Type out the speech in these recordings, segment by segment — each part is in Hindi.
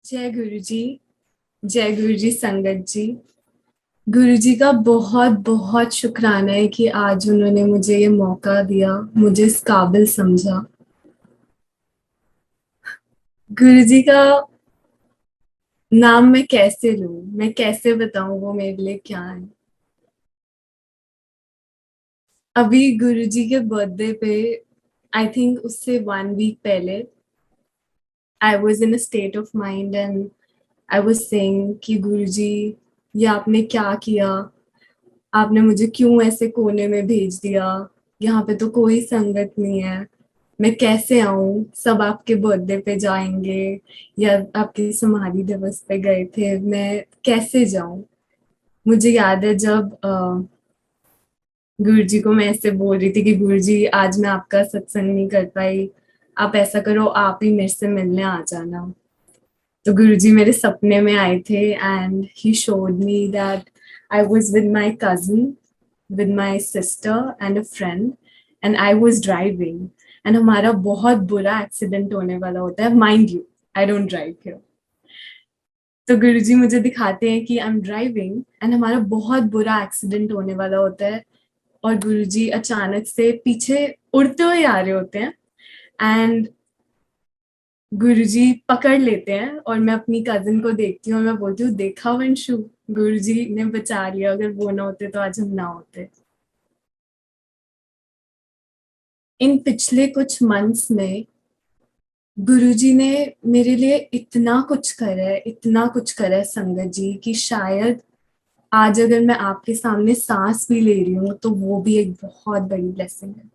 जय गुरु जी। जय गुरु जी संगत जी। गुरु जी का बहुत बहुत शुक्राना है कि आज उन्होंने मुझे ये मौका दिया, मुझे इस काबिल समझा। गुरु जी का नाम मैं कैसे लूं, मैं कैसे बताऊं वो मेरे लिए क्या है। अभी गुरु जी के बर्थडे पे, आई थिंक उससे 1 वीक पहले, I was in a state of mind and I was saying कि गुरु जी, ये आपने क्या किया। आपने मुझे क्यों ऐसे कोने में भेज दिया। यहाँ पे तो कोई संगत नहीं है। मैं कैसे आऊं, सब आपके बर्थडे पे जाएंगे या आपके समाधि दिवस पे गए थे, मैं कैसे जाऊं। मुझे याद है जब गुरु जी को मैं ऐसे बोल रही थी कि गुरु जी आज मैं आपका सत्संग नहीं कर पाई, आप ऐसा करो आप ही मेरे से मिलने आ जाना। तो गुरुजी मेरे सपने में आए थे and he showed me that I was with my cousin, with my sister and a friend, and I was driving and हमारा बहुत बुरा एक्सीडेंट होने वाला होता है, mind you, I don't drive here. तो गुरुजी मुझे दिखाते हैं कि आई एम ड्राइविंग एंड हमारा बहुत बुरा एक्सीडेंट होने वाला होता है, और गुरुजी अचानक से पीछे उड़ते हुए आ रहे होते हैं एंड गुरुजी पकड़ लेते हैं और मैं अपनी कजिन को देखती हूँ और मैं बोलती हूँ, देखा वंशु, गुरुजी ने बचा लिया, अगर वो ना होते तो आज हम ना होते। इन पिछले कुछ मंथ्स में गुरुजी ने मेरे लिए इतना कुछ करा है, इतना कुछ करा है संगत जी, कि शायद आज अगर मैं आपके सामने सांस भी ले रही हूँ तो वो भी एक बहुत बड़ी ब्लेसिंग है,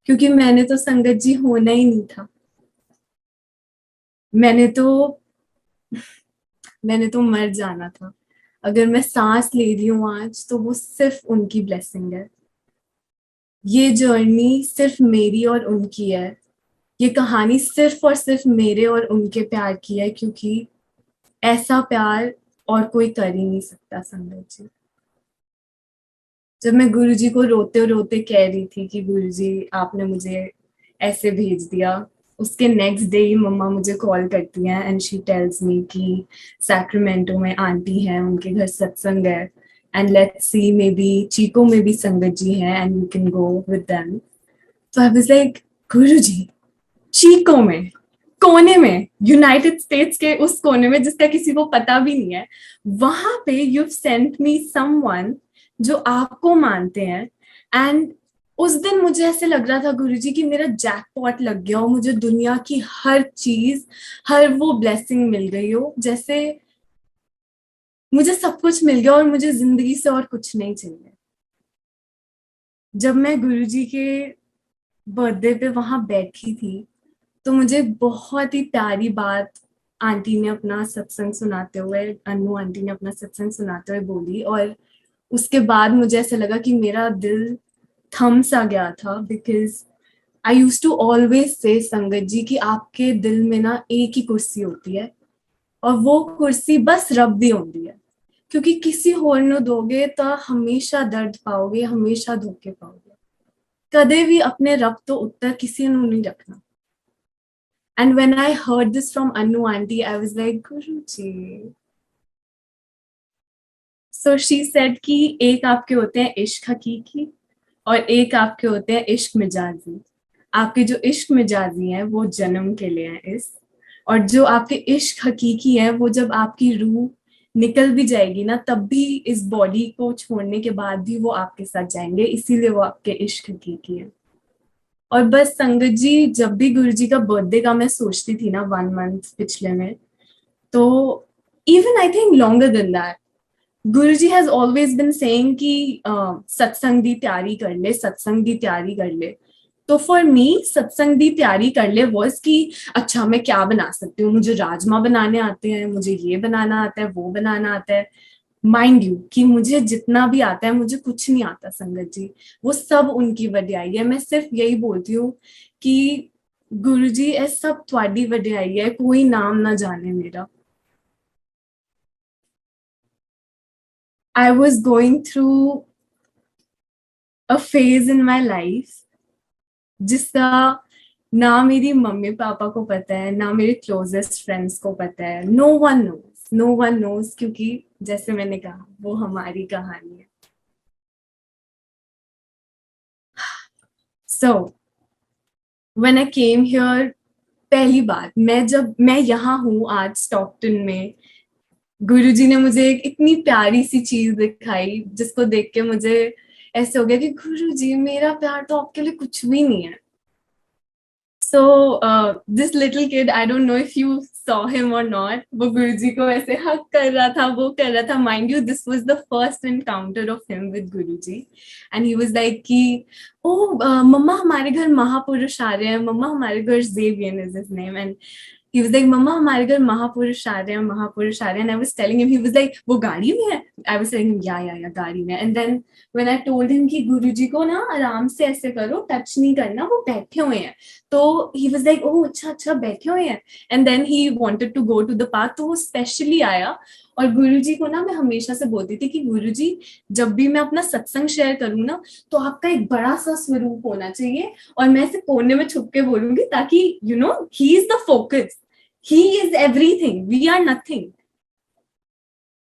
क्योंकि मैंने तो संगत जी होना ही नहीं था। मैंने तो मैंने तो मर जाना था। अगर मैं सांस ले रही हूँ आज तो वो सिर्फ उनकी ब्लेसिंग है। ये जर्नी सिर्फ मेरी और उनकी है। ये कहानी सिर्फ और सिर्फ मेरे और उनके प्यार की है, क्योंकि ऐसा प्यार और कोई कर ही नहीं सकता संगत जी। जब मैं गुरुजी को रोते रोते कह रही थी कि गुरुजी आपने मुझे ऐसे भेज दिया, उसके नेक्स्ट डे ही मम्मा मुझे कॉल करती हैं एंड शी टेल्स मी कि सैक्रामेंटो में आंटी है, उनके घर सत्संग है and let's see, may be chikoo में भी संगत जी है and you can go with them. तो आई वाज लाइक, गुरुजी चीको में, कोने में, यूनाइटेड स्टेट्स के उस कोने में जिसका किसी को पता भी नहीं है, वहां पे यू सेंट मी समवन जो आपको मानते हैं। एंड उस दिन मुझे ऐसे लग रहा था गुरुजी कि मेरा जैकपॉट लग गया हो, मुझे दुनिया की हर चीज, हर वो ब्लेसिंग मिल गई हो, जैसे मुझे सब कुछ मिल गया और मुझे जिंदगी से और कुछ नहीं चाहिए। जब मैं गुरुजी के बर्थडे पे वहां बैठी थी तो मुझे बहुत ही प्यारी बात आंटी ने अपना सत्संग सुनाते हुए, अनु आंटी ने अपना सत्संग सुनाते हुए बोली, और उसके बाद मुझे ऐसा लगा कि मेरा दिल थम सा गया था, because I use to always say संगत जी कि आपके दिल में ना एक ही कुर्सी होती है, और वो कुर्सी बस रब दी होती है, क्योंकि किसी होर नु दोगे तो हमेशा दर्द पाओगे, हमेशा धोखे पाओगे। कदे भी अपने रब तो उत्तर किसी नु नहीं रखना। And when I heard this from Anu auntie, I was like, Guruji. So she said कि एक आपके होते हैं इश्क हकीकी और एक आपके होते हैं इश्क मिजाजी। आपके जो इश्क मिजाजी हैं वो जन्म के लिए हैं इस, और जो आपके इश्क हकीकी है वो जब आपकी रूह निकल भी जाएगी ना, तब भी इस बॉडी को छोड़ने के बाद भी वो आपके साथ जाएंगे, इसीलिए वो आपके इश्क हकीकी है। और बस संगत जी, जब भी गुरु जी का बर्थडे का मैं सोचती थी ना 1 मंथ पिछले में, तो even I think longer than that, Guru ji has always been saying कि सत्संग दी तैयारी कर ले, सत्संग दी तैयारी कर ले। तो फॉर मी सत्संग दी तैयारी कर ले वॉज कि अच्छा मैं क्या बना सकती हूँ, मुझे राजमा बनाने आते हैं, मुझे ये बनाना आता है, वो बनाना आता है। माइंड यू कि मुझे जितना भी आता है, मुझे कुछ नहीं आता संगत जी, वो सब उनकी वड्याई है। मैं सिर्फ यही बोलती हूँ कि गुरु जी ए सब थोड़ी वड्याई है, कोई नाम ना जाने मेरा। I was going through a phase in my life जिसका ना मेरी मम्मी पापा को पता है, ना मेरे क्लोजेस्ट फ्रेंड्स को पता है। No one knows, no one knows, क्योंकि जैसे मैंने कहा वो हमारी कहानी है। So when I came here, पहली बात, जब मैं यहाँ हूँ आज स्टॉकटन में, गुरुजी ने मुझे एक इतनी प्यारी सी चीज दिखाई जिसको देख के मुझे ऐसे हो गया कि गुरुजी, मेरा प्यार तो आपके लिए कुछ भी नहीं है। So this little kid, I don't know if you saw him or not, वो गुरुजी को ऐसे हक कर रहा था, वो कर रहा था। Mind you, this was the first encounter of him with Guruji, and he was like कि मम्मा हमारे घर महापुरुष आ रहे हैं, मम्मा हमारे घर, Xavier is his name, and he was like, मम्मा हमारे घर महापुरुष आ रहे हैं, महापुरुष आ रहे हैं। And I was telling him, he was like, वो गाड़ी में है? I was telling him, या गाड़ी में। And then when I told him कि गुरुजी को ना आराम से ऐसे करो, टच नहीं करना, वो बैठे हुए हैं, तो he was like, ओह अच्छा अच्छा बैठे हुए हैं। And then he wanted to go to the park, तो वो स्पेशली आया। और गुरुजी को ना मैं हमेशा से बोलती थी कि गुरुजी, जब भी मैं अपना सत्संग शेयर करूँ ना, तो आपका एक बड़ा सा स्वरूप होना चाहिए, और मैं ऐसे कोने में छुप के बोलूंगी, ताकि you know he is the focus, he is everything, we are nothing.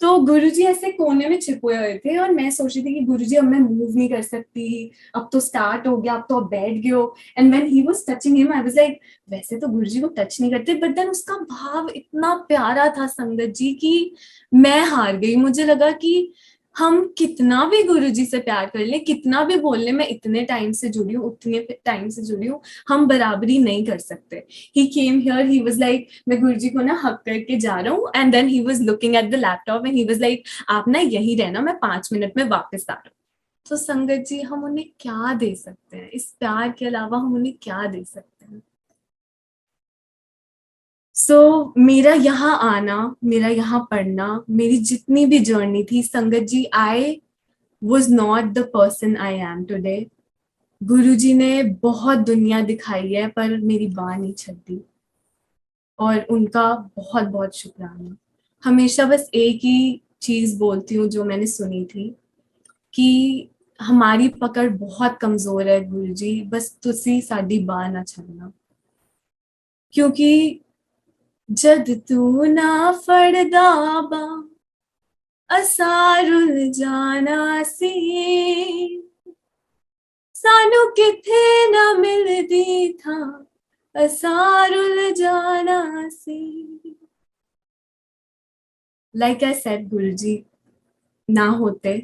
तो गुरुजी ऐसे कोने में छिपे हुए थे, और मैं सोच रही थी कि गुरुजी अब मैं मूव नहीं कर सकती, अब तो स्टार्ट हो गया, अब तो अब बैठ गए हो। And when he was touching him, I was like, वैसे तो गुरुजी को टच नहीं करते, बट देन उसका भाव इतना प्यारा था संगत जी की मैं हार गई। मुझे लगा कि हम कितना भी गुरुजी से प्यार कर ले, कितना भी बोल ले मैं इतने टाइम से जुड़ी हूँ, उतने टाइम से जुड़ी हूँ, हम बराबरी नहीं कर सकते। He came here, he was like, मैं गुरुजी को ना हक करके जा रहा हूँ, and then he was looking at the laptop and he was like, आप ना यही रहना, मैं 5 मिनट में वापस आ रहा हूँ। तो संगत जी, हम उन्हें क्या दे सकते हैं? इस प्यार के अलावा हम उन्हें क्या दे सकते हैं? मेरा यहाँ आना, मेरा यहाँ पढ़ना, मेरी जितनी भी जर्नी थी sangat ji, I was not the person I am today. Guruji ने बहुत दुनिया दिखाई है, पर मेरी बाह नहीं छलती, और उनका बहुत बहुत शुक्राना। हमेशा बस एक ही चीज बोलती हूँ जो मैंने सुनी थी, कि हमारी पकड़ बहुत कमजोर है गुरुजी, बस तुसी साडी बाह ना छड़ना। क्योंकि जद तू ना फड़दा बाह, असां रुल जाना सी, सानू किथे ना मिलदी था, असां रुल जाना सी। लाइक आई सेड, गुरुजी ना होते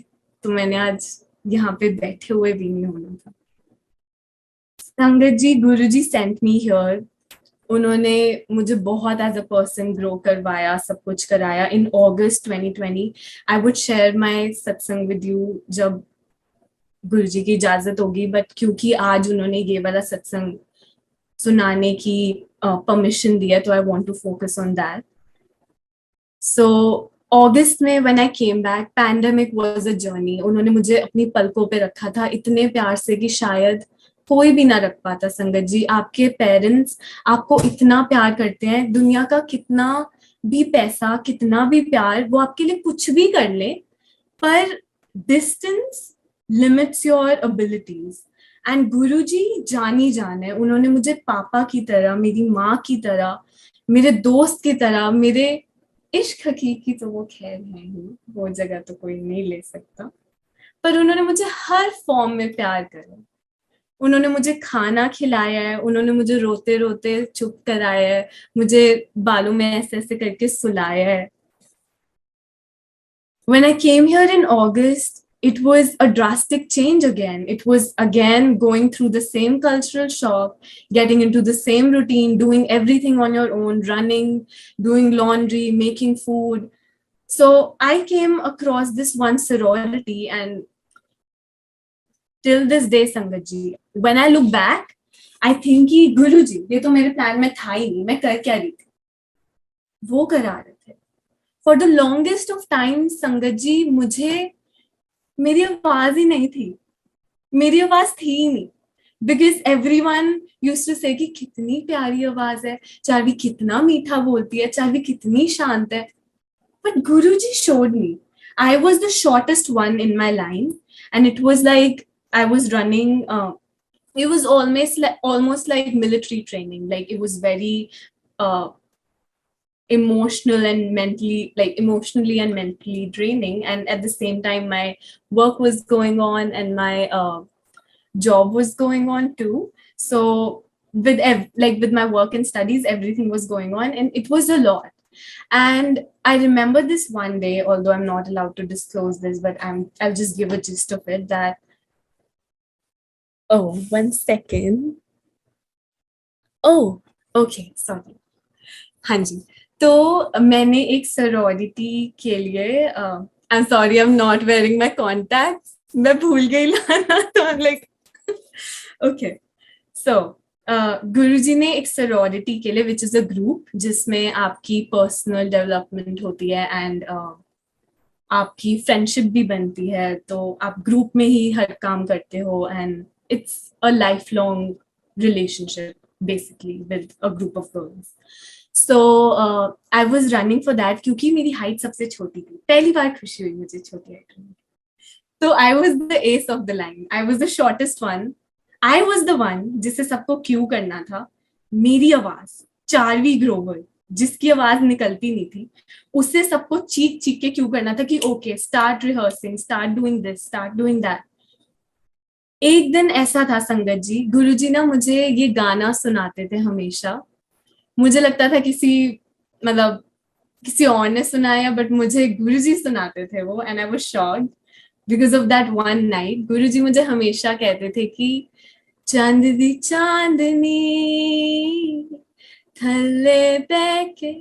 तो मैंने आज यहाँ पे बैठे हुए भी नहीं होना था। संगत जी, गुरुजी सेंट मी हियर। उन्होंने मुझे बहुत एज अ पर्सन ग्रो करवाया, सब कुछ कराया। इन अगस्त 2020 आई वुड शेयर माय सत्संग विद यू जब गुरुजी की इजाजत होगी, बट क्योंकि आज उन्होंने ये वाला सत्संग सुनाने की परमिशन दिया, तो I want to focus on that. So अगस्त में when I came back, pandemic was a journey. उन्होंने मुझे अपनी पलकों पे रखा था इतने प्यार से कि शायद कोई भी ना रख पाता। संगत जी, आपके पेरेंट्स आपको इतना प्यार करते हैं, दुनिया का कितना भी पैसा, कितना भी प्यार, वो आपके लिए कुछ भी कर ले, पर distance limits your abilities. And Guruji जानी जान है, उन्होंने मुझे पापा की तरह, मेरी माँ की तरह, मेरे दोस्त की तरह, मेरे इश्क हकीकी तो वो खैर है ही, वो जगह तो कोई नहीं ले सकता, पर उन्होंने मुझे हर फॉर्म में प्यार करा। उन्होंने मुझे खाना खिलाया है, उन्होंने मुझे रोते रोते चुप कराया है, मुझे बालों में ऐसे ऐसे करके सुलाया है। When I came here in August, it was a drastic change again. It was again going through the same cultural shock, getting into the same routine, doing everything on your own, running, doing laundry, making food. So I came across this one sorority, and till this day, Sangat ji, when I look back, I think कि गुरु जी, ये तो मेरे प्लान में था ही नहीं, मैं कर क्या रही थी, वो करा रहे थे। For the longest of time संगत जी, मुझे मेरी आवाज ही नहीं थी, मेरी आवाज थी ही नहीं, because everyone used to say कि कितनी प्यारी आवाज है, चार्वी कितना मीठा बोलती है, चार्वी कितनी शांत है। But Guruji showed me. I was the shortest one in my line, and it was like I was running it was almost like military training. Like it was very uh, emotionally and mentally draining, and at the same time my work was going on and my job was going on too. So with my work and studies, everything was going on and it was a lot. And I remember this one day, although I'm not allowed to disclose this, but I'll just give a gist of it. That, oh, 1 second. Oh, okay, sorry. हाँ जी, तो मैंने एक सरोरिटी के लिए, I am sorry, I am not wearing my contacts, मैं भूल गई लाना, तो आई एम लाइक ओके। सो गुरुजी ने एक सरोरिटी के लिए, विच इज अ ग्रुप जिसमें आपकी पर्सनल डेवलपमेंट होती है एंड आपकी फ्रेंडशिप भी बनती है, तो आप ग्रुप में ही हर काम करते हो and it's a life long relationship basically with a group of girls. So I was running for that क्योंकि मेरी हाइट सबसे छोटी थी, पहली बार खुशी हुई मुझे छोटी हाइट में। तो I was the S of the line, I was the shortest one, I was the one जिसे सबको क्यू करना था। मेरी आवाज चार्वी ग्रोवर, जिसकी आवाज निकलती नहीं थी, उससे सबको चीख चीख के क्यू करना था कि okay start rehearsing, start doing this, start doing that. एक दिन ऐसा था संगत जी, गुरुजी ना मुझे ये गाना सुनाते थे हमेशा। मुझे लगता था किसी, मतलब किसी और ने सुनाया, बट मुझे गुरुजी सुनाते थे वो, and I was shocked because of that one night. Guruji मुझे हमेशा कहते थे कि चांद दी चांदनी थल्ले बैके,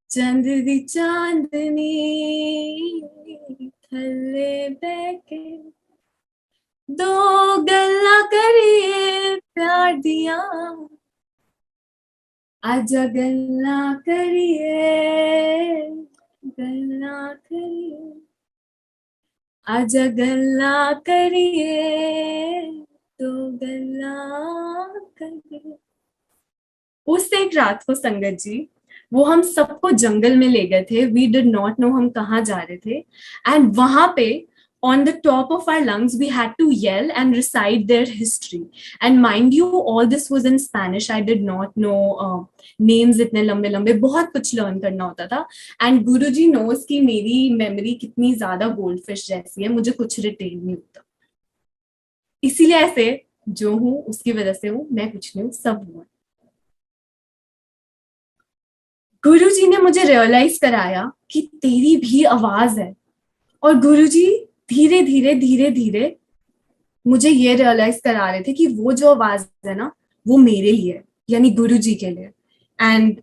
चांद दी चांदनी थल्ले बैके, दो गल्ला करिए प्यार दिया, आजा गल्ला करिए, गल्ला करिए, आजा गल्ला करिए, तो गल्ला करिए। उस एक रात को संगत जी, वो हम सबको जंगल में ले गए थे, वी डिड नॉट नो हम कहाँ जा रहे थे, एंड वहां पे on the top of our lungs we had to yell and recite their history. And mind you, all this was in Spanish. I did not know names इतने लंबे लंबे, बहुत कुछ लर्न करना होता था। एंड गुरुजी नोस कि मेरी मेमोरी कितनी ज्यादा गोल्ड फिश जैसी है, मुझे कुछ रिटेन नहीं होता, इसीलिए ऐसे जो हूँ उसकी वजह से हूँ, मैं कुछ नहीं हूँ, सब हुआ। गुरुजी ने मुझे रियलाइज कराया कि तेरी भी आवाज है, और गुरुजी धीरे धीरे धीरे धीरे मुझे ये रियलाइज करा रहे थे कि वो जो आवाज है ना, वो मेरे लिए है, यानी गुरुजी के लिए। एंड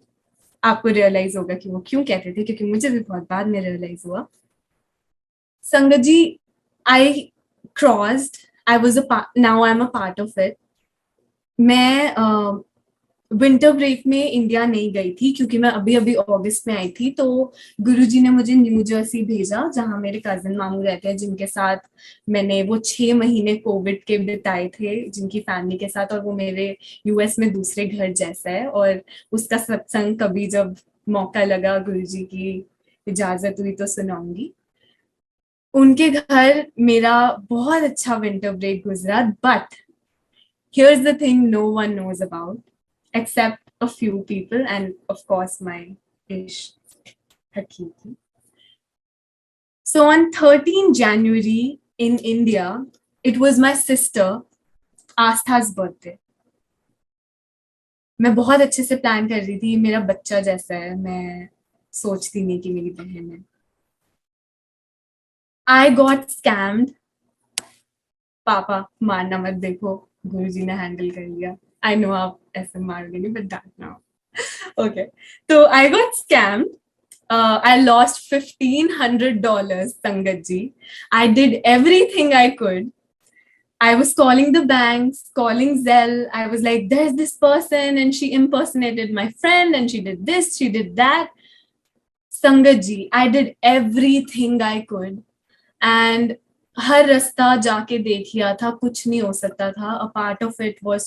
आपको रियलाइज होगा कि वो क्यों कहते थे, क्योंकि मुझे भी बहुत बाद में रियलाइज हुआ। Sangat ji, I crossed, I was a now I am a part of it. मैं विंटर ब्रेक में इंडिया नहीं गई थी क्योंकि मैं अभी अभी अगस्त में आई थी। तो गुरुजी ने मुझे न्यू जर्सी भेजा, जहां मेरे कजिन मामू रहते हैं, जिनके साथ मैंने वो 6 महीने कोविड के बिताए थे, जिनकी फैमिली के साथ, और वो मेरे यूएस में दूसरे घर जैसा है। और उसका सत्संग कभी जब मौका लगा, गुरुजी की इजाजत हुई, तो सुनाऊंगी। उनके घर मेरा बहुत अच्छा विंटर ब्रेक गुजरा, but here's the thing no one knows about except a few people, and of course my ish Hakiki. So on 13 January in India, it was my sister Astha's birthday. मैं बहुत अच्छे से प्लान कर रही थी, मेरा बच्चा जैसा है, मैं सोचती नहीं कि मेरी बहन है। I got scammed. पापा मारना मत, देखो गुरुजी ने हैंडल कर लिया। आई नो आप ऐसे मारोगे नहीं, बट दैट नाउ ओके। तो I got scammed. I lost $1,500, Sangat ji. I did everything I could. I was calling the banks, calling Zelle. I was like, there's this person and she impersonated my friend and she did this, she did that. Sangat ji, I did everything I could. And हर रास्ता जाके देख लिया था, कुछ नहीं हो सकता था। A part of it was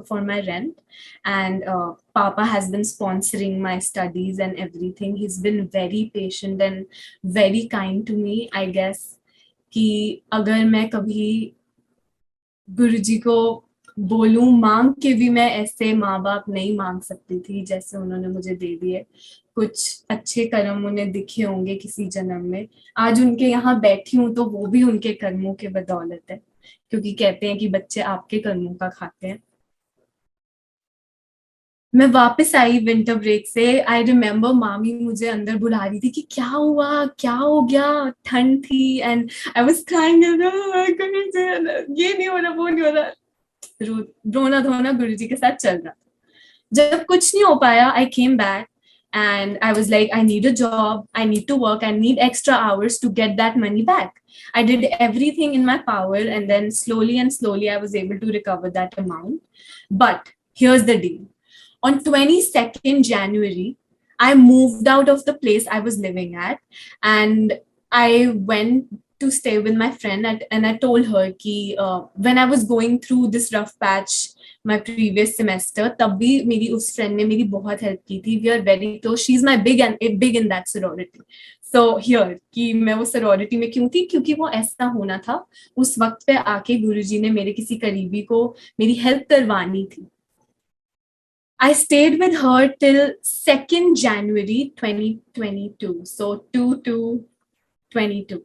for my rent, and पापा has been sponsoring my studies and everything. He is been very patient and very kind to me. I guess कि अगर मैं कभी गुरुजी को बोलूं, मांग के भी मैं ऐसे माँ बाप नहीं मांग सकती थी जैसे उन्होंने मुझे दे दिए। कुछ अच्छे कर्म उन्हें दिखे होंगे किसी जन्म में, आज उनके यहाँ बैठी हूं तो वो भी उनके कर्मों के बदौलत है, क्योंकि कहते हैं कि बच्चे आपके कर्मों का खाते हैं। मैं वापस आई विंटर ब्रेक से। आई रिमेम्बर मामी मुझे अंदर बुला रही थी कि क्या हुआ, क्या हो गया, ठंड थी, एंड आई वाज क्राइंग, ये नहीं हो रहा, वो नहीं हो रहा, रोना धोना गुरुजी के साथ चल रहा। जब कुछ नहीं हो पाया, I came back and I was like, I need a job, I need to work, I need extra hours to get that money back. I did everything in my power, and then slowly and slowly I was able to recover that amount. But here's the deal. On 22nd January, I moved out of the place I was living at, and I went to stay with my friend and I told her कि when I was going through this rough patch my previous semester, तब भी मेरी उस friend ने मेरी बहुत help की थी. We are very close. She's my big in that sorority. So here कि मैं वो sorority में क्यों थी, क्योंकि वो ऐसा होना था उस वक्त पे आके गुरुजी ने मेरे किसी करीबी को मेरी help करवानी थी. I stayed with her till 2nd January 2022. So 2/2/22.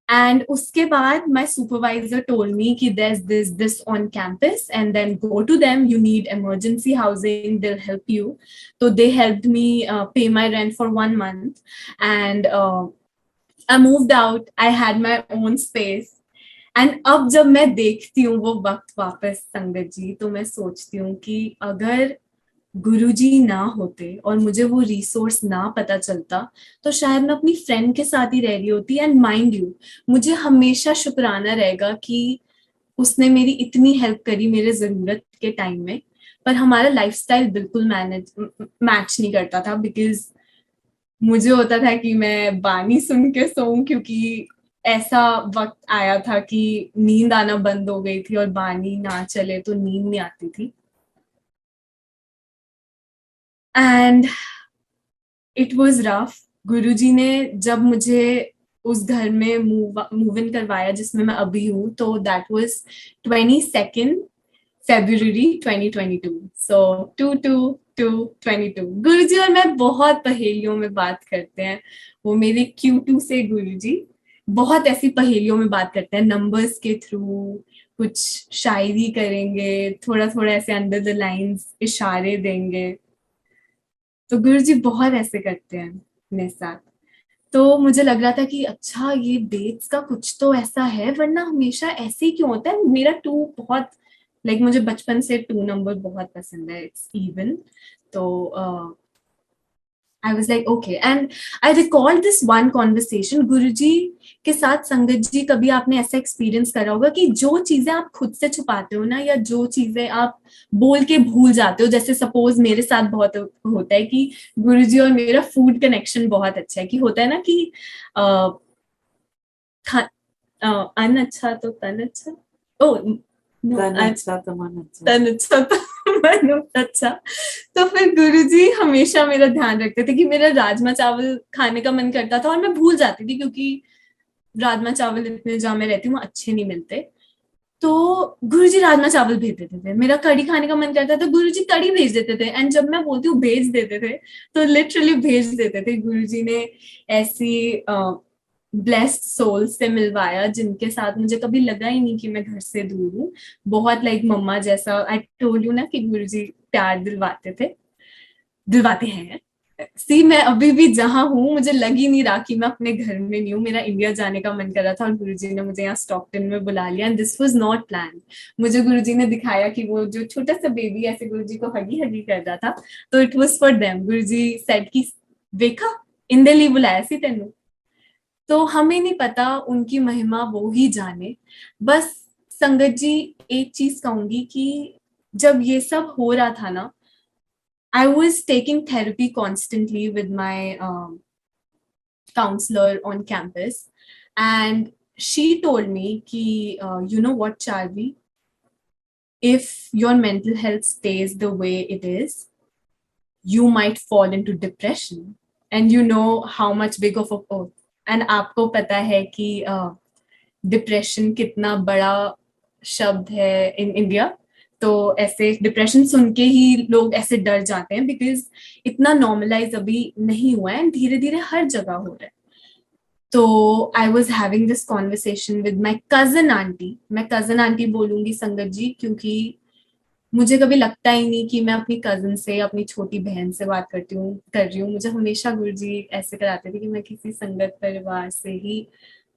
And uske baad, my supervisor told me कि there's this on campus, and then go to them. You need emergency housing, they'll help you. So they helped me pay my rent for 1 month, and I moved out. I had my own space. And अब जब मैं देखती हूँ वो वक्त वापस संगत जी, तो मैं सोचती हूँ कि अगर गुरुजी ना होते और मुझे वो रिसोर्स ना पता चलता, तो शायद मैं अपनी फ्रेंड के साथ ही रह रही होती. एंड माइंड यू, मुझे हमेशा शुक्राना रहेगा कि उसने मेरी इतनी हेल्प करी मेरे जरूरत के टाइम में. पर हमारा लाइफस्टाइल बिल्कुल मैच नहीं करता था, बिकॉज मुझे होता था कि मैं बानी सुन के सोऊं, क्योंकि ऐसा वक्त आया था कि नींद आना बंद हो गई थी और बानी ना चले तो नींद नहीं आती थी. And it was rough. Guruji ने जब मुझे उस घर में मूव इन करवाया जिसमें मैं अभी हूँ, तो that was 22nd February 2022. So 2/2/22. गुरुजी और मैं बहुत पहेलियों में बात करते हैं. वो मेरे Q2 से गुरुजी बहुत ऐसी पहेलियों में बात करते हैं, नंबर्स के थ्रू कुछ शायरी करेंगे, थोड़ा थोड़ा ऐसे अंडर द लाइंस इशारे देंगे. तो गुरुजी बहुत ऐसे करते हैं मेरे साथ. तो मुझे लग रहा था कि अच्छा ये डेट्स का कुछ तो ऐसा है, वरना हमेशा ऐसे ही क्यों होता है. मेरा 2 बहुत मुझे बचपन से 2 नंबर बहुत पसंद है. It's even. तो I was like, okay. And I recalled this one conversation. गुरुजी के साथ संगत जी, कभी आपने ऐसा एक्सपीरियंस करा होगा कि जो चीजें आप खुद से छुपाते हो ना, या जो चीजें आप बोल के भूल जाते हो. जैसे सपोज मेरे साथ बहुत होता है कि गुरुजी और मेरा फूड कनेक्शन बहुत अच्छा है. कि होता है ना कि अन अच्छा तो तन अच्छा. ओ तन अच्छा तो मन अच्छा. तन अच्छा तो मन अच्छा. तो फिर गुरुजी हमेशा मेरा ध्यान रखते थे कि मेरा राजमा चावल खाने का मन करता था और मैं भूल जाती थी, क्योंकि राजमा चावल इतने जहाँ मैं रहती हूँ अच्छे नहीं मिलते. तो गुरुजी राजमा चावल भेज देते थे. मेरा कढ़ी खाने का मन करता था, गुरुजी कढ़ी भेज देते थे. एंड जब मैं बोलती हूँ भेज देते थे, तो लिटरली भेज देते थे. गुरुजी ने ऐसी ब्लेस्ड सोल से मिलवाया जिनके साथ मुझे कभी लगा ही नहीं कि मैं घर से दूर हूँ. बहुत मम्मा जैसा. आई टोल्ड यू ना कि गुरुजी प्यार दिलवाते थे, दिलवाते हैं. सी मैं अभी भी जहां हूँ, मुझे लग ही नहीं रहा कि मैं अपने घर में नहीं हूँ. मेरा इंडिया जाने का मन कर रहा था और गुरुजी ने मुझे यहाँ स्टॉकटन में बुला लिया. And this was not plan. मुझे गुरुजी ने दिखाया कि वो जो छोटा सा बेबी ऐसे गुरुजी को हगी हगी कर रहा था, तो it was for them. Guruji said कि देखा, इंदे लिए बुलाया सी तेनू. तो हमें नहीं पता, उनकी महिमा वो ही जाने. बस संगत जी, एक चीज कहूंगी कि जब ये सब हो रहा था ना, I was taking therapy constantly with my counselor on campus, and she told me कि you know what, Charvi, if your mental health stays the way it is, you might fall into depression. And you know how much big of a and आपको पता है कि डिप्रेशन कितना बड़ा शब्द है इन इंडिया, तो ऐसे डिप्रेशन सुन के ही लोग ऐसे डर जाते हैं बिकॉज इतना नॉर्मलाइज अभी नहीं हुआ है, धीरे धीरे हर जगह हो रहा है। तो I was having this conversation with my cousin aunty. मैं कजन आंटी बोलूंगी संगत जी, क्योंकि मुझे कभी लगता ही नहीं कि मैं अपनी कजन से, अपनी छोटी बहन से बात कर रही हूँ। मुझे हमेशा गुरुजी ऐसे कराते थे कि मैं किसी संगत परिवार से ही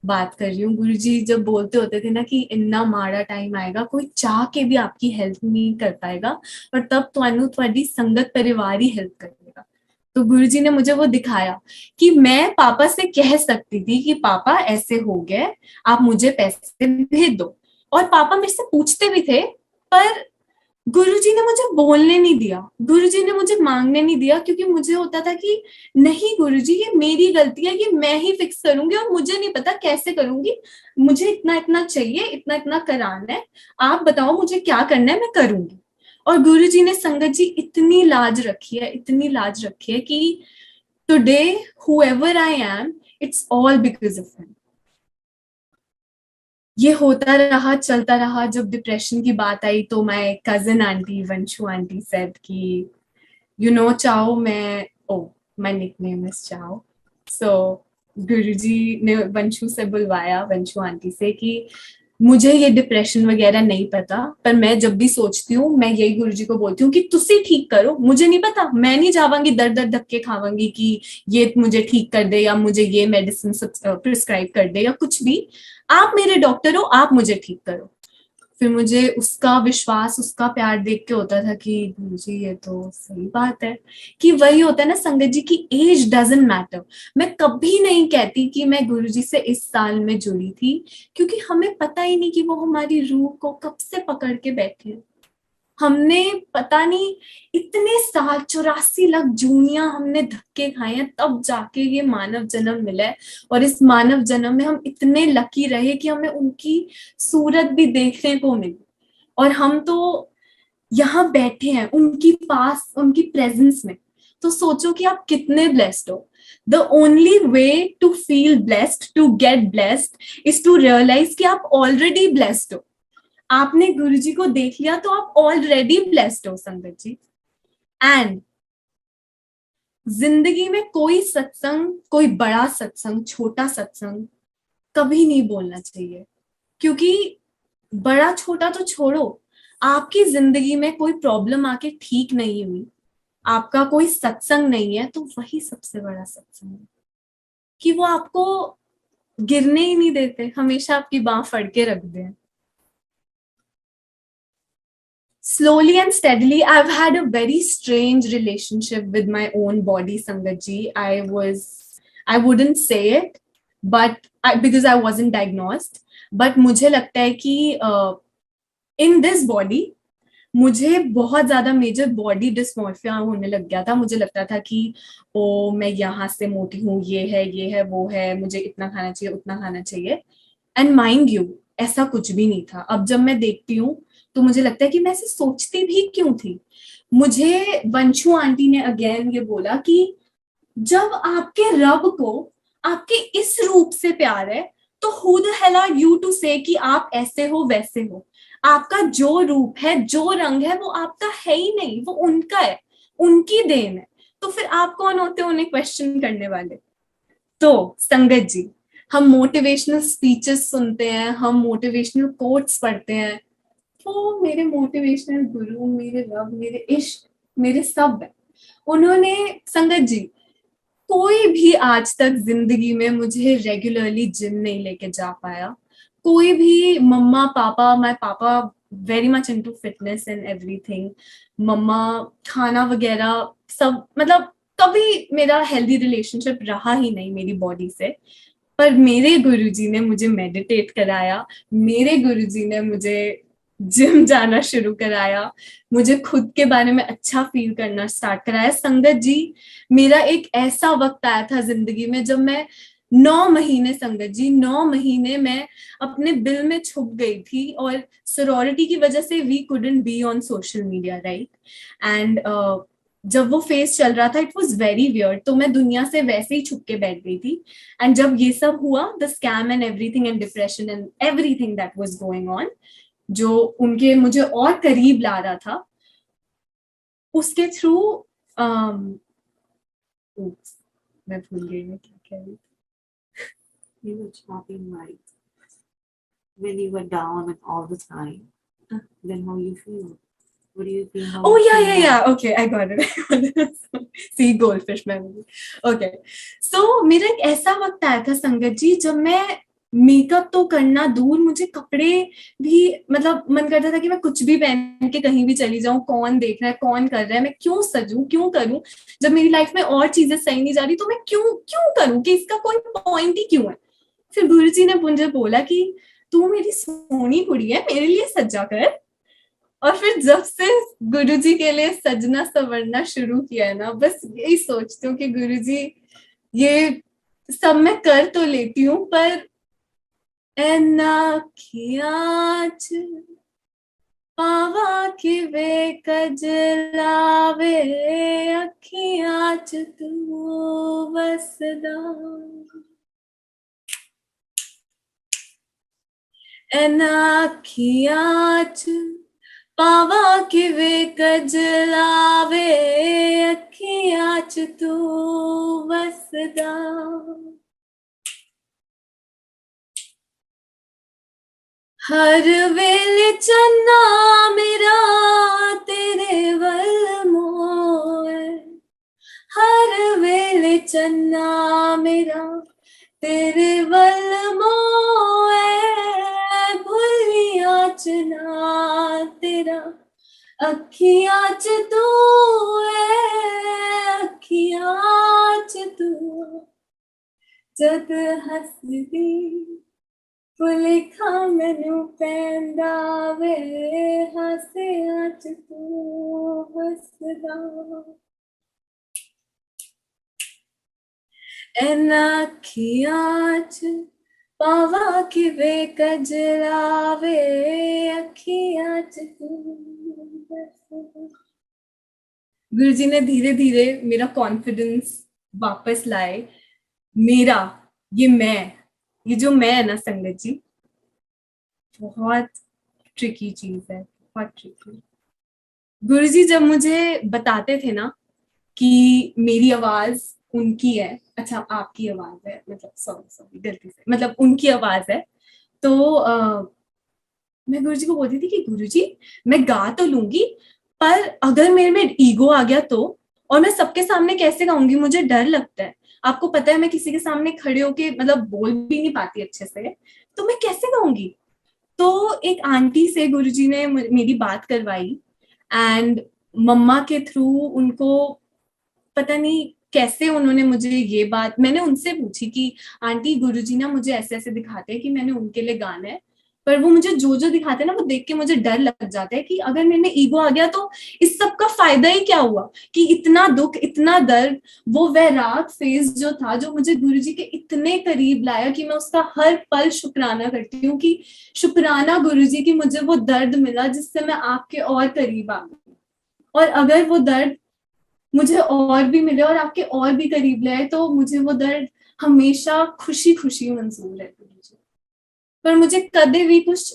बात कर रही हूँ। गुरुजी जब बोलते होते थे ना कि इन्ना माड़ा टाइम आएगा, कोई चाह के भी आपकी हेल्प नहीं कर पाएगा, और तब तुहानू थोड़ी संगत परिवार ही हेल्प करेगा। तो गुरुजी ने मुझे वो दिखाया कि मैं पापा से कह सकती थी कि पापा ऐसे हो गए, आप मुझे पैसे भेज दो, और पापा मेरे से पूछते भी थे, पर गुरुजी ने मुझे बोलने नहीं दिया, गुरुजी ने मुझे मांगने नहीं दिया, क्योंकि मुझे होता था कि नहीं गुरुजी ये मेरी गलती है, ये मैं ही फिक्स करूंगी और मुझे नहीं पता कैसे करूंगी, मुझे इतना इतना चाहिए, इतना इतना कराना है, आप बताओ मुझे क्या करना है, मैं करूंगी। और गुरुजी ने संगत जी इतनी लाज रखी है, इतनी लाज रखी है कि today whoever I am, it's all because of him. ये होता रहा, चलता रहा। जब डिप्रेशन की बात आई तो my cousin aunty Vanshu aunty said कि यू नो चाओ, मैं ओ माय निकनेम इज चाओ, सो गुरुजी ने वंशु से बुलवाया, वंशु आंटी से, कि मुझे ये डिप्रेशन वगैरह नहीं पता, पर मैं जब भी सोचती हूँ मैं यही गुरुजी को बोलती हूँ कि तुसी ठीक करो, मुझे नहीं पता, मैं नहीं जावांगी दर दर धक्के खावांगी कि ये मुझे ठीक कर दे या मुझे ये मेडिसिन प्रिस्क्राइब कर दे या कुछ भी, आप मेरे डॉक्टर हो, आप मुझे ठीक करो। फिर मुझे उसका विश्वास, उसका प्यार देख के होता था कि जी ये तो सही बात है, कि वही होता है ना संगत जी की एज डजंट मैटर। मैं कभी नहीं कहती कि मैं गुरुजी से इस साल में जुड़ी थी, क्योंकि हमें पता ही नहीं कि वो हमारी रूह को कब से पकड़ के बैठे हैं। हमने पता नहीं इतने साल, 84 लाख जूनियां हमने धक्के खाए हैं, तब जाके ये मानव जन्म मिला है। और इस मानव जन्म में हम इतने लकी रहे कि हमें उनकी सूरत भी देखने को मिली, और हम तो यहाँ बैठे हैं उनकी पास, उनकी प्रेजेंस में। तो सोचो कि आप कितने ब्लेस्ड हो। The only way to feel blessed, to get blessed, is to realize कि आप ऑलरेडी ब्लेस्ड हो। आपने गुरुजी को देख लिया तो आप ऑलरेडी ब्लेस्ड हो संगत जी। एंड जिंदगी में कोई सत्संग, कोई बड़ा सत्संग, छोटा सत्संग कभी नहीं बोलना चाहिए, क्योंकि बड़ा छोटा तो छोड़ो, आपकी जिंदगी में कोई प्रॉब्लम आके ठीक नहीं हुई, आपका कोई सत्संग नहीं है, तो वही सबसे बड़ा सत्संग है, कि वो आपको गिरने ही नहीं देते, हमेशा आपकी बाह फड़ के रखते हैं। Slowly and steadily, I've had a very strange relationship with my own body, Sangatji. I wouldn't say it, because I wasn't diagnosed, but मुझे लगता है कि in this body मुझे बहुत ज्यादा मेजर बॉडी डिस्मॉर्फिया होने लग गया था। मुझे लगता था कि ओ मैं यहाँ से मोटी हूँ, ये है वो है, मुझे इतना खाना चाहिए, उतना खाना चाहिए। एंड माइंड यू, ऐसा कुछ भी नहीं था। अब जब मैं देखती हूँ तो मुझे लगता है कि मैं ऐसे सोचती भी क्यों थी। मुझे वंशु आंटी ने अगेन ये बोला कि जब आपके रब को आपके इस रूप से प्यार है, तो who the hell are you to say कि आप ऐसे हो वैसे हो। आपका जो रूप है, जो रंग है, वो आपका है ही नहीं, वो उनका है, उनकी देन है। तो फिर आप कौन होते हो उन्हें क्वेश्चन करने वाले। तो संगत जी, हम मोटिवेशनल स्पीचेस सुनते हैं, हम मोटिवेशनल कोट्स पढ़ते हैं, तो मेरे मोटिवेशनल गुरु, मेरे रब, मेरे इश्क, मेरे सब है। उन्होंने, संगत जी, कोई भी आज तक जिंदगी में मुझे रेगुलरली जिम नहीं लेके जा पाया। कोई भी मम्मा पापा, माय पापा very much into fitness and everything, मम्मा खाना वगैरह सब, मतलब कभी मेरा हेल्दी रिलेशनशिप रहा ही नहीं मेरी बॉडी से। पर मेरे गुरुजी ने मुझे मेडिटेट कराया, मेरे गुरुजी ने मुझे जिम जाना शुरू कराया, मुझे खुद के बारे में अच्छा फील करना स्टार्ट कराया। संगत जी, मेरा एक ऐसा वक्त आया था जिंदगी में जब मैं 9 महीने, संगत जी 9 महीने मैं अपने बिल में छुप गई थी, और सरोरिटी की वजह से we couldn't be on social media, right. And जब वो फेस चल रहा था, इट वॉज वेरी वियर्ड, तो मैं दुनिया से वैसे ही छुप के बैठ गई थी। एंड जब ये सब हुआ, the scam and everything and depression and everything that was going on, जो उनके मुझे और करीब ला रहा था, उसके थ्रू मैं भूल गई मैं क्या कह रही थी। You were talking like when you were down and all the time, then how you feel? What do you feel? How Oh you feel now? yeah. Okay, I got it. See, goldfish memory. Okay, so मेरा एक ऐसा वक्त आया था संगत जी जब मैं मेकअप तो करना दूर, मुझे कपड़े भी मतलब मन करता था कि मैं कुछ भी पहन के कहीं भी चली जाऊं, कौन देख रहा है, कौन कर रहा है, मैं क्यों सजूं, क्यों करूं, जब मेरी लाइफ में और चीजें सही नहीं जा रही तो मैं क्यों क्यों करूं, कि इसका कोई पॉइंट ही क्यों है। फिर गुरुजी ने मुझे बोला कि तू मेरी सोनी कुड़ी है, मेरे लिए सजा कर। और फिर जब से गुरुजी के लिए सजना संवरना शुरू किया है ना, बस यही सोचती हूँ कि गुरुजी ये सब मैं कर तो लेती हूँ, पर अखियां च पावा कि वे कजलावे, अखियां च तू वसदा, अखियां च पावा कि वे कजलावे, अखियां च तू वसदा। हर वेले चन्ना मेरा तेरे वल मोए, हर वेले चन्ना मेरा तेरे वल मोए, भुलिया च ना तेरा अखियां च तू है, अखियां च तू जद हसदी भुलेखा मैनू पैंदा वे, हासियां च तू हसदा, अखियां च पावा कि वे कजलावे, अखियां च तू हसदा। गुरुजी ने धीरे धीरे मेरा कॉन्फिडेंस वापस लाए। मेरा ये जो मैं है ना संगत जी, बहुत ट्रिकी चीज है, बहुत ट्रिकी। गुरुजी जब मुझे बताते थे ना कि मेरी आवाज उनकी है, अच्छा आपकी आवाज है, मतलब सॉरी सॉरी गलती से, मतलब उनकी आवाज है, तो मैं गुरुजी को बोलती थी कि गुरुजी मैं गा तो लूंगी, पर अगर मेरे में ईगो आ गया तो, और मैं सबके सामने कैसे गाऊंगी, मुझे डर लगता है। आपको पता है मैं किसी के सामने खड़े होके मतलब बोल भी नहीं पाती अच्छे से, तो मैं कैसे गाऊंगी। तो एक आंटी से गुरुजी ने मेरी बात करवाई, एंड मम्मा के थ्रू उनको पता नहीं कैसे उन्होंने मुझे ये बात, मैंने उनसे पूछी कि आंटी गुरुजी ना मुझे ऐसे ऐसे दिखाते हैं कि मैंने उनके लिए गाना है, पर वो मुझे जो जो दिखाते हैं ना वो देख के मुझे डर लग जाता है कि अगर मेरे में ईगो आ गया तो इस सब का फायदा ही क्या हुआ, कि इतना दुख इतना दर्द, वो वैराग फेज जो था जो मुझे गुरुजी के इतने करीब लाया कि मैं उसका हर पल शुक्राना करती हूँ कि शुक्राना गुरुजी की मुझे वो दर्द मिला जिससे मैं आपके और करीब आ गई। और अगर वो दर्द मुझे और भी मिले और आपके और भी करीब लाए तो मुझे वो दर्द हमेशा खुशी खुशी मंजूर है गुरुजी। पर मुझे कदे भी कुछ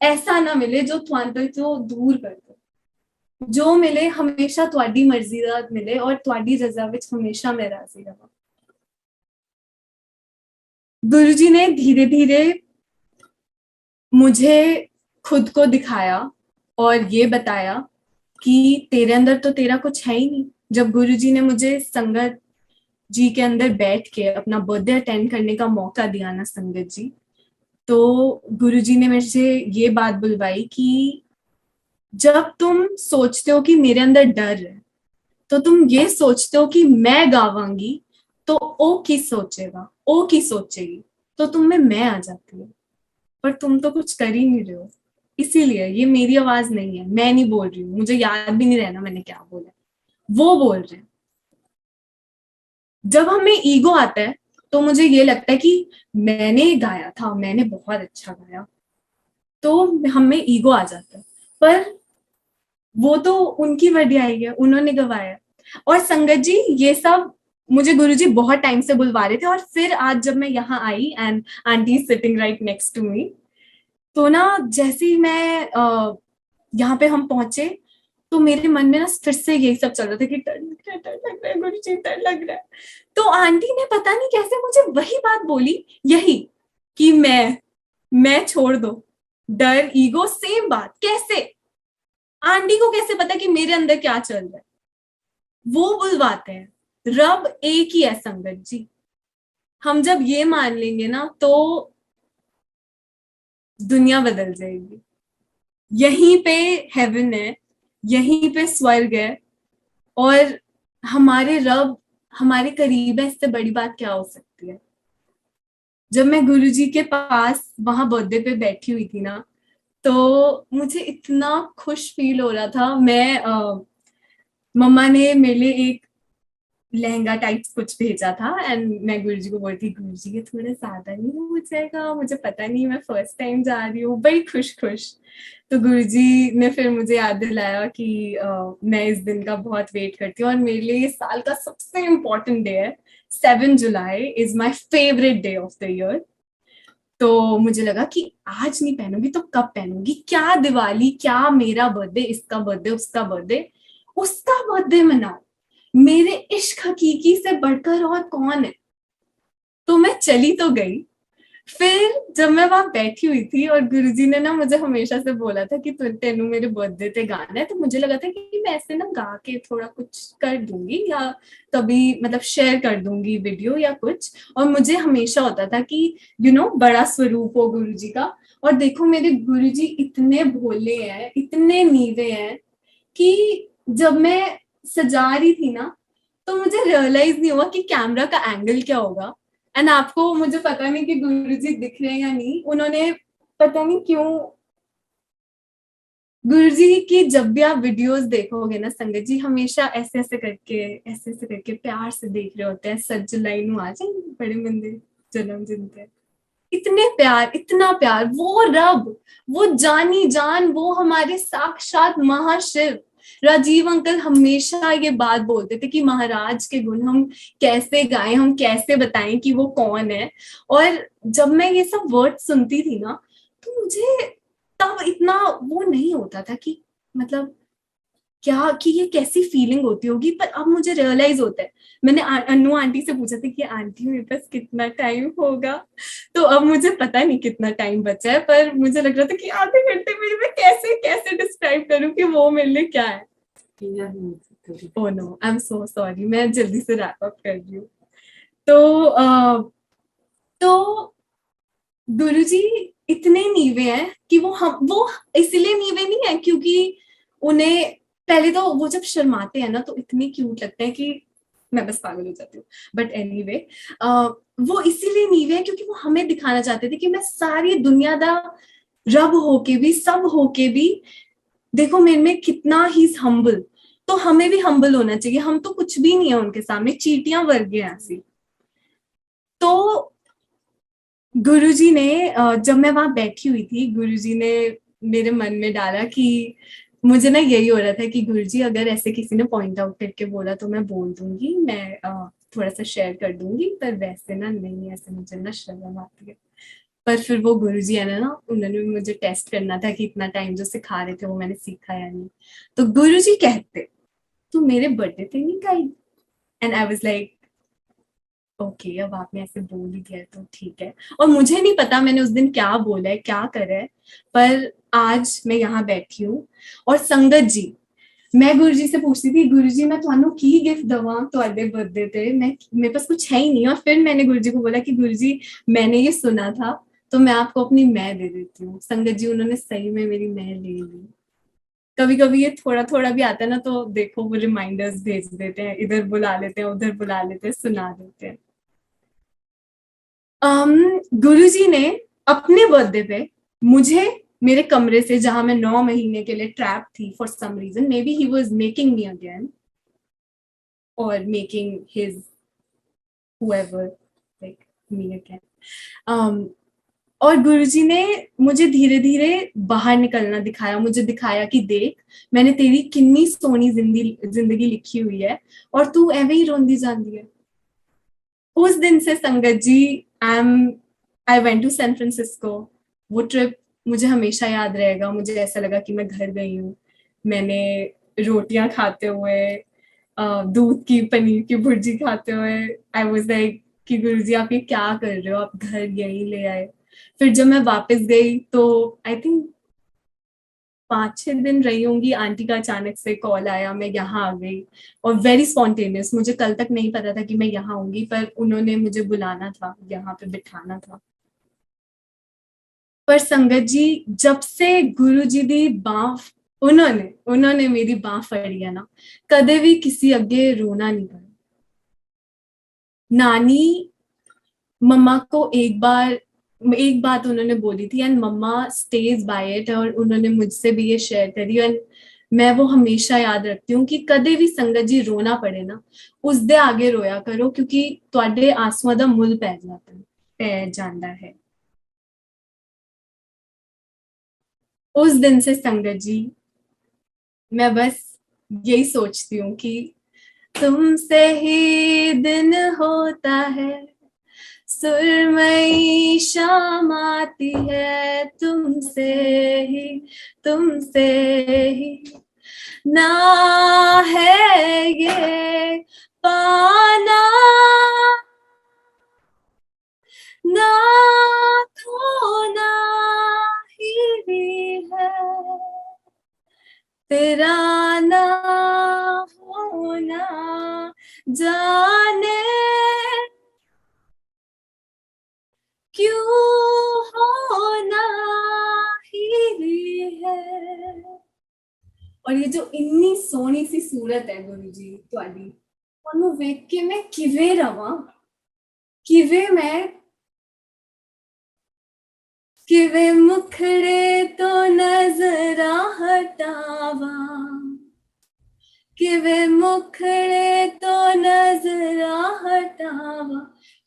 ऐसा ना मिले जो तुहानू तो दूर कर दे, जो मिले हमेशा तुहाडी मर्जी दा मिले और तुहाडी रजा विच हमेशा मैं राजी रहा। गुरुजी ने धीरे धीरे मुझे खुद को दिखाया और ये बताया कि तेरे अंदर तो तेरा कुछ है ही नहीं। जब गुरुजी ने मुझे संगत जी के अंदर बैठ के अपना बर्थडे अटेंड करने का मौका दिया ना संगत जी, तो गुरुजी ने मेरे से ये बात बुलवाई कि जब तुम सोचते हो कि मेरे अंदर डर है, तो तुम ये सोचते हो कि मैं गावांगी तो ओ की सोचेगा, ओ की सोचेगी, तो तुम में मैं आ जाती हूँ, पर तुम तो कुछ कर ही नहीं रहे हो। इसीलिए ये मेरी आवाज नहीं है, मैं नहीं बोल रही हूँ, मुझे याद भी नहीं रहना मैंने क्या बोला, वो बोल रहे हैं। जब हमें ईगो आता है तो मुझे ये लगता है कि मैंने गाया था, मैंने बहुत अच्छा गाया, तो हमें ईगो आ जाता है, पर वो तो उनकी वड्याई है, उन्होंने गवाया। और संगत जी ये सब मुझे गुरुजी बहुत टाइम से बुलवा रहे थे, और फिर आज जब मैं यहाँ आई and aunty sitting right next to me, तो ना जैसे ही मैं यहाँ पे हम पहुंचे, तो मेरे मन में ना फिर से यही सब चल रहा था कि डर लग रहा है, डर लग रहा है गुरुजी, डर लग रहा है। तो आंटी ने पता नहीं कैसे मुझे वही बात बोली, यही कि मैं छोड़ दो, डर ईगो सेम बात। कैसे? आंटी को कैसे पता कि मेरे अंदर क्या चल रहा है? वो बुलवाते हैं। रब एक ही है संगत जी। हम जब ये मान लेंगे ना तो दुनिया बदल जाएगी। यहीं पे हेवन है, यहीं पे स्वर्ग है, और हमारे रब हमारे करीब है। इससे बड़ी बात क्या हो सकती है? जब मैं गुरुजी के पास वहां बर्थडे पे बैठी हुई थी ना, तो मुझे इतना खुश फील हो रहा था। मम्मा ने मेरे लिए एक लहंगा टाइप कुछ भेजा था, एंड मैं गुरुजी को बोलती, गुरुजी ये थोड़ा ज्यादा नहीं हो जाएगा? मुझे पता नहीं, मैं फर्स्ट टाइम जा रही हूँ, बड़ी खुश खुश। तो गुरुजी ने फिर मुझे याद दिलाया कि मैं इस दिन का बहुत वेट करती हूँ, और मेरे लिए ये साल का सबसे इम्पोर्टेंट डे है। 7 जुलाई is my favourite day of the year. तो मुझे लगा कि आज नहीं पहनूंगी तो कब पहनूंगी? क्या दिवाली, क्या मेरा बर्थडे, इसका बर्थडे, उसका बर्थडे, उसका बर्थडे मनाओ। मेरे इश्क हकीकी से बढ़कर और कौन है? तो मैं चली तो गई। फिर जब मैं वहां बैठी हुई थी, और गुरुजी ने ना मुझे हमेशा से बोला था कि तू तेनू मेरे बर्थडे पे गाना है, तो मुझे लगा था कि मैं ऐसे ना गा के थोड़ा कुछ कर दूंगी, या कभी मतलब शेयर कर दूंगी वीडियो या कुछ। और मुझे हमेशा होता था कि बड़ा स्वरूप हो गुरुजी का। और देखो मेरे गुरुजी इतने भोले हैं, इतने नीवे हैं, कि जब मैं सजा रही थी ना, तो मुझे रियलाइज नहीं हुआ कि कैमरा का एंगल क्या होगा। एंड आपको, मुझे पता नहीं कि गुरुजी दिख रहे हैं या नहीं, उन्होंने पता नहीं क्यों, गुरुजी की जब भी आप वीडियोस देखोगे ना संगत जी, हमेशा ऐसे ऐसे करके प्यार से देख रहे होते हैं। सच लाइन आ जाए बड़े मंदिर जन्म जिनते, इतने प्यार, इतना प्यार। वो रब, वो जानी जान, वो हमारे साक्षात महाशिव। राजीव अंकल हमेशा ये बात बोलते थे कि महाराज के गुण हम कैसे गाएं, हम कैसे बताएं कि वो कौन है। और जब मैं ये सब वर्ड सुनती थी ना, तो मुझे तब इतना वो नहीं होता था कि मतलब क्या, कि ये कैसी फीलिंग होती होगी। पर अब मुझे रियलाइज होता है। मैंने अनु आंटी से पूछा था कि आंटी मेरे पास कितना टाइम होगा? तो अब मुझे पता नहीं कितना टाइम बचा है, पर मुझे लग रहा था कि आधे घंटे में मैं कैसे कैसे डिस्क्राइब करूं कि वो मेरे लिए क्या है। Oh no, I am so sorry, मैं जल्दी से रैप अप कर रही हूँ। तो तो गुरुजी इतने नीवे हैं कि वो इसलिए नीवे नहीं है क्योंकि उन्हें, पहले तो वो जब शर्माते हैं ना तो इतने क्यूट लगते हैं कि मैं बस पागल हो जाती हूँ। बट एनीवे, वो इसीलिए नीवे हैं क्योंकि वो हमें दिखाना चाहते थे कि मैं सारी दुनिया दा रब होके भी, सब होके भी, देखो मेरे में कितना ही हम्बल। तो हमें भी हम्बल होना चाहिए। हम तो कुछ भी नहीं है उनके सामने, चींटियां वर्गे हैं ऐसी। तो गुरुजी ने जब मैं वहां बैठी हुई थी, गुरुजी ने मेरे मन में डाला कि मुझे ना यही हो रहा था कि गुरुजी अगर ऐसे किसी ने पॉइंट आउट करके बोला तो मैं बोल दूंगी, मैं थोड़ा सा शेयर कर दूंगी, पर वैसे ना नहीं, ऐसे मुझे ना शर्म आती है। पर फिर वो गुरुजी है ना, उन्होंने मुझे टेस्ट करना था कि इतना टाइम जो सिखा रहे थे वो मैंने सीखा या नहीं। तो गुरुजी कहते, तू मेरे बर्थडे पे नहीं गाई? And I was like, okay, अब आपने ऐसे बोल ही दिया है तो ठीक है। और मुझे नहीं पता मैंने उस दिन क्या बोला है, क्या करा है, पर आज मैं यहाँ बैठी हूँ। और संगत जी, मैं गुरु जी से पूछती थी, गुरु जी मैं थानू की गिफ्ट दवा ਤੁਹਾਡੇ बर्थडे पे, मैं मेरे पास कुछ है ही नहीं। और फिर मैंने गुरु जी को बोला कि गुरु जी मैंने ये सुना था, तो मैं आपको अपनी मैं दे देती हूँ। संगत जी, उन्होंने सही में मेरी मैं ले ली। कभी कभी ये थोड़ा थोड़ा भी आता है ना, तो देखो वो रिमाइंडर्स भेज देते हैं, इधर बुला लेते हैं, उधर बुला लेते हैं, सुना देते हैं। गुरुजी ने अपने बर्थडे पे मुझे मेरे कमरे से, जहां मैं 9 महीने के लिए ट्रैप थी for some reason, may be he was making me again और making his whoever like me again, और गुरुजी ने मुझे धीरे धीरे बाहर निकलना दिखाया, मुझे दिखाया कि देख, मैंने तेरी कितनी सोनी जिंदगी लिखी हुई है, और तू एवे ही रोंदी जाती है। उस दिन से संगत ji, I went to San Francisco. वो ट्रिप मुझे हमेशा याद रहेगा। मुझे ऐसा लगा कि मैं घर गई हूँ। मैंने रोटियां खाते हुए, दूध की पनीर की भुर्जी खाते हुए, आई वाज लाइक कि गुरुजी आप ये क्या कर रहे हो, आप घर यहीं ले आए। फिर जब मैं वापस गई तो आई थिंक 5-6 दिन रही होंगी, आंटी का अचानक से कॉल आया, मैं यहाँ आ गई। और वेरी स्पॉन्टेनियस, मुझे कल तक नहीं पता था कि मैं यहाँ आऊंगी, पर उन्होंने मुझे बुलाना था, यहाँ पे बिठाना था। पर संगत जी, जब से गुरु जी दी बांह, उन्होंने उन्होंने मेरी बांह फड़ी है ना, कदे भी किसी अगे रोना नहीं पड़ा। नानी मम्मा को एक बात उन्होंने बोली थी, and mama stage by it, और उन्होंने मुझसे भी ये शेयर करी, एंड मैं वो हमेशा याद रखती हूँ कि कदे भी संगत जी रोना पड़े ना, उस दे आगे रोया करो, क्योंकि तुहाडे आंसुओं दा मुल पै जाता है। उस दिन से संगत जी मैं बस यही सोचती हूँ कि तुमसे ही दिन होता है, सुरमई शाम आती है, ही तुमसे ही ना है ये पाना, ना खोना ही भी है, तेरा ना होना जाने क्यों होना ही है। और ये जो इन्नी सोहनी सी सूरत है गुरु जी तुहाडी, ਉਹਨੂੰ ਵੇਖ ਕੇ मैं किवें रवां, किवें मैं, किवें मुखड़े तो नजरा हटावा, किवें मुखड़े तो नजरा हटावा,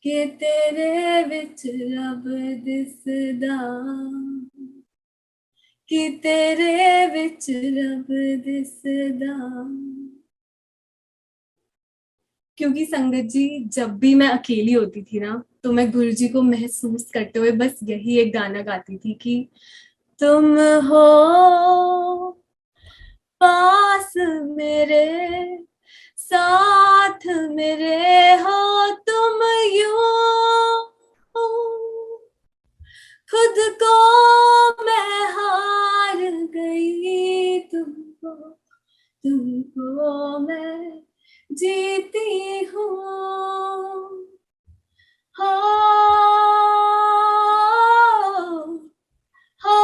कि तेरे विच रब दिसदा, कि तेरे विच रब दिसदा। क्योंकि संगत जी, जब भी मैं अकेली होती थी ना, तो मैं गुरु जी को महसूस करते हुए बस यही एक गाना गाती थी कि तुम हो पास मेरे, साथ मेरे हो तुम यूं, खुद को मैं हार गई, तुमको मैं जीती हूँ। हो हो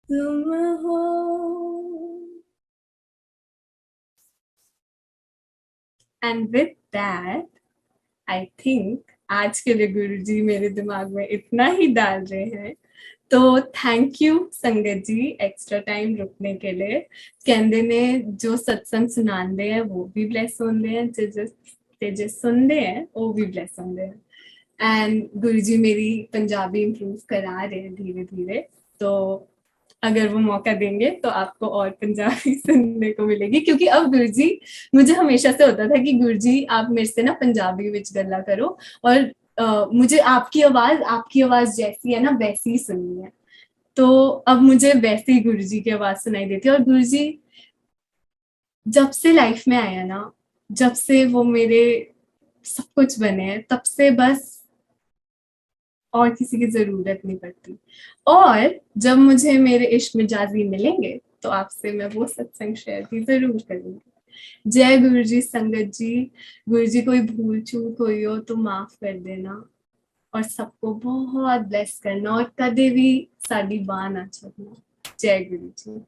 तुम हो। And with that I think आज के लिए गुरुजी मेरे दिमाग में इतना ही डाल रहे हैं। तो थैंक यू संगत जी एक्स्ट्रा टाइम रुकने के लिए। कहते ने जो सत्संग सुनाते हैं वो भी ब्लेस होते हैं, जो सुनते हैं वो भी ब्लेस होते हैं। एंड गुरुजी मेरी पंजाबी इम्प्रूव करा रहे हैं धीरे धीरे, तो अगर वो मौका देंगे तो आपको और पंजाबी सुनने को मिलेगी, क्योंकि अब गुरुजी, मुझे हमेशा से होता था कि गुरुजी आप मेरे से ना पंजाबी विच गल्ला करो, और मुझे आपकी आवाज जैसी है ना वैसी ही सुननी है। तो अब मुझे वैसे ही गुरुजी की आवाज सुनाई देती है। और गुरुजी जब से लाइफ में आया ना, जब से वो मेरे सब कुछ बने हैं, तब से बस और किसी की जरूरत नहीं पड़ती। और जब मुझे मेरे इश्क मिजाजी मिलेंगे तो आपसे मैं वो सत्संग शेयर भी जरूर करूंगी। जय गुरु जी संगत जी। गुरु जी कोई भूल चूक हुई हो तो माफ कर देना, और सबको बहुत ब्लेस करना, और कदे भी साड़ी बाह ना छोड़ना। जय गुरु जी।